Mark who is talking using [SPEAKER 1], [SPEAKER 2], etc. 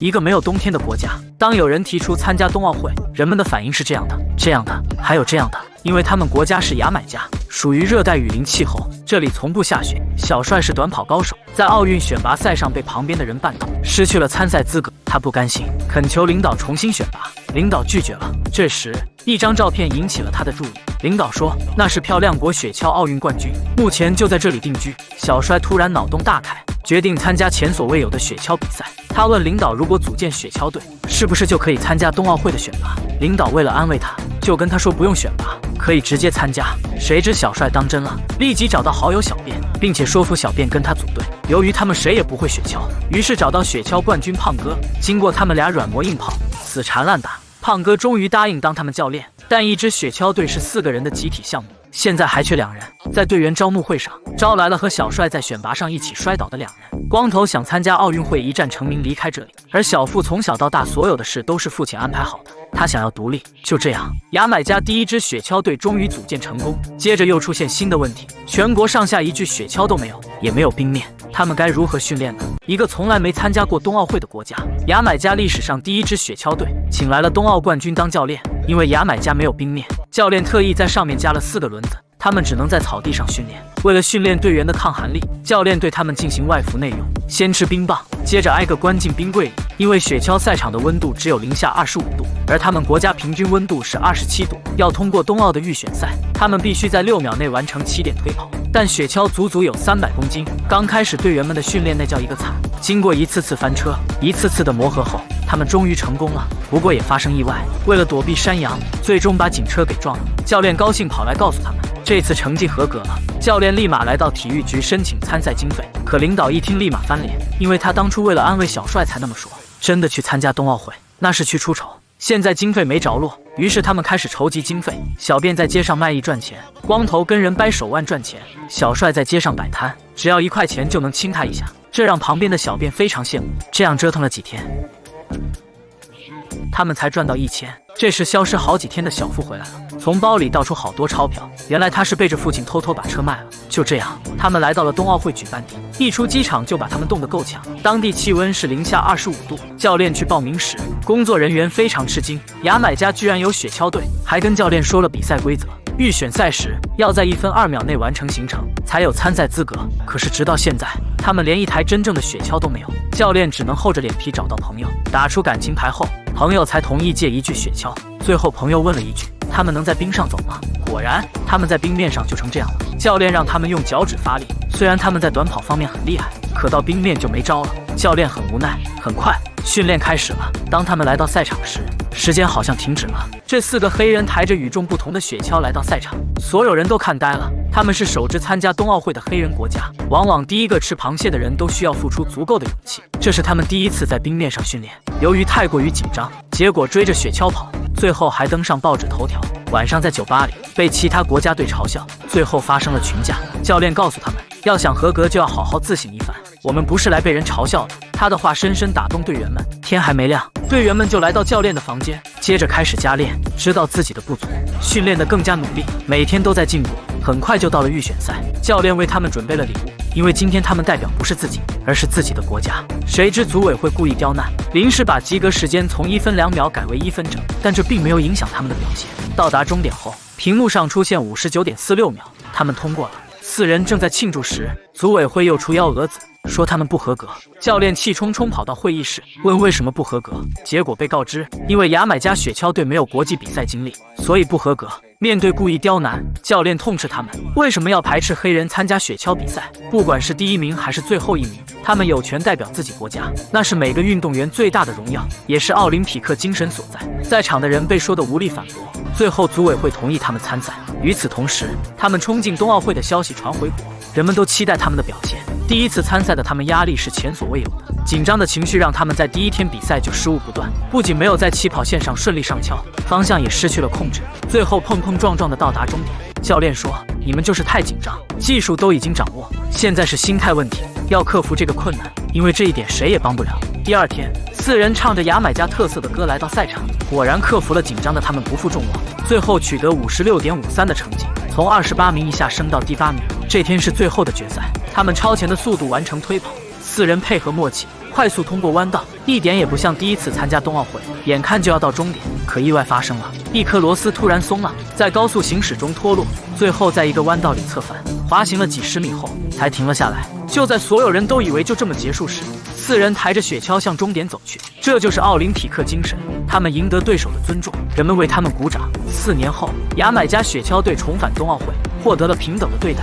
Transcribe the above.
[SPEAKER 1] 一个没有冬天的国家。当有人提出参加冬奥会，人们的反应是这样的、这样的，还有这样的，因为他们国家是牙买加，属于热带雨林气候，这里从不下雪。小帅是短跑高手，在奥运选拔赛上被旁边的人绊倒，失去了参赛资格。他不甘心，恳求领导重新选拔，领导拒绝了。这时，一张照片引起了他的注意。领导说，那是漂亮国雪橇奥运冠军，目前就在这里定居。小帅突然脑洞大开，决定参加前所未有的雪橇比赛。他问领导，如果组建雪橇队，是不是就可以参加冬奥会的选拔？领导为了安慰他，就跟他说不用选拔，可以直接参加。谁知小帅当真了，立即找到好友小便，并且说服小便跟他组队。由于他们谁也不会雪橇，于是找到雪橇冠军胖哥。经过他们俩软磨硬泡，死缠烂打，胖哥终于答应当他们教练。但一支雪橇队是4个人的集体项目，现在还缺2人。在队员招募会上，招来了和小帅在选拔上一起摔倒的2人。光头想参加奥运会，一战成名离开这里，而小付从小到大所有的事都是父亲安排好的，他想要独立。就这样，牙买加第一支雪橇队终于组建成功。接着又出现新的问题，全国上下一具雪橇都没有，也没有冰面，他们该如何训练呢？一个从来没参加过冬奥会的国家，牙买加历史上第一支雪橇队请来了冬奥冠军当教练。因为牙买加没有冰面，教练特意在上面加了4个轮子，他们只能在草地上训练。为了训练队员的抗寒力，教练对他们进行外服内用，先吃冰棒，接着挨个关进冰柜里。因为雪橇赛场的温度只有零下25度，而他们国家平均温度是27度。要通过冬奥的预选赛，他们必须在6秒内完成起点推跑。但雪橇足足有300公斤，刚开始队员们的训练那叫一个惨。经过一次次翻车，一次次的磨合后，他们终于成功了。不过也发生意外，为了躲避山羊，最终把警车给撞了。教练高兴跑来告诉他们，这次成绩合格了。教练立马来到体育局申请参赛经费，可领导一听立马翻脸，因为他当初为了安慰小帅才那么说，真的去参加冬奥会那是去出丑。现在经费没着落，于是他们开始筹集经费。小便在街上卖艺赚钱，光头跟人掰手腕赚钱，小帅在街上摆摊，只要1块钱就能亲他一下，这让旁边的小便非常羡慕。这样折腾了几天，他们才赚到1000。这时消失好几天的小付回来了，从包里倒出好多钞票，原来他是背着父亲偷偷把车卖了。就这样，他们来到了冬奥会举办地，一出机场就把他们冻得够呛。当地气温是零下25度。教练去报名时，工作人员非常吃惊，牙买加居然有雪橇队，还跟教练说了比赛规则。预选赛时要在1分2秒内完成行程，才有参赛资格。可是直到现在，他们连一台真正的雪橇都没有。教练只能厚着脸皮找到朋友，打出感情牌后，朋友才同意借一具雪橇。最后朋友问了一句，他们能在冰上走吗？果然，他们在冰面上就成这样了。教练让他们用脚趾发力，虽然他们在短跑方面很厉害，可到冰面就没招了。教练很无奈。很快，训练开始了。当他们来到赛场时，时间好像停止了。这4个黑人抬着与众不同的雪橇来到赛场，所有人都看呆了。他们是首支参加冬奥会的黑人国家，往往第一个吃螃蟹的人都需要付出足够的勇气。这是他们第一次在冰面上训练，由于太过于紧张，结果追着雪橇跑，最后还登上报纸头条。晚上在酒吧里被其他国家队嘲笑，最后发生了群架。教练告诉他们，要想合格就要好好自省一番，我们不是来被人嘲笑的。他的话深深打动队员们。天还没亮，队员们就来到教练的房间，接着开始加练，知道自己的不足，训练得更加努力，每天都在进步。很快就到了预选赛，教练为他们准备了礼物，因为今天他们代表不是自己，而是自己的国家。谁知组委会故意刁难，临时把及格时间从1分2秒改为1分整，但这并没有影响他们的表现。到达终点后，屏幕上出现59.46秒，他们通过了。4人正在庆祝时，组委会又出幺蛾子，说他们不合格。教练气冲冲跑到会议室，问为什么不合格，结果被告知，因为牙买加雪橇队没有国际比赛经历，所以不合格。面对故意刁难，教练痛斥他们为什么要排斥黑人参加雪橇比赛。不管是第1名还是最后1名，他们有权代表自己国家，那是每个运动员最大的荣耀，也是奥林匹克精神所在。在场的人被说得无力反驳，最后组委会同意他们参赛。与此同时，他们冲进冬奥会的消息传回国，人们都期待他们的表现。第一次参赛的他们压力是前所未有的，紧张的情绪让他们在第1天比赛就失误不断，不仅没有在起跑线上顺利上翘，方向也失去了控制，最后碰碰撞撞的到达终点。教练说，你们就是太紧张，技术都已经掌握，现在是心态问题，要克服这个困难，因为这一点谁也帮不了。第2天，4人唱着牙买加特色的歌来到赛场，果然克服了紧张的他们不负众望，最后取得56.53的成绩，从28名以下升到第8名。这天是最后的决赛，他们超前的速度完成推跑，4人配合默契，快速通过弯道，一点也不像第一次参加冬奥会。眼看就要到终点，可意外发生了，一颗螺丝突然松了，在高速行驶中脱落，最后在一个弯道里侧翻，滑行了几十米后才停了下来。就在所有人都以为就这么结束时，4人抬着雪橇向终点走去。这就是奥林匹克精神，他们赢得对手的尊重，人们为他们鼓掌。4年后，牙买加雪橇队重返冬奥会，获得了平等的对待。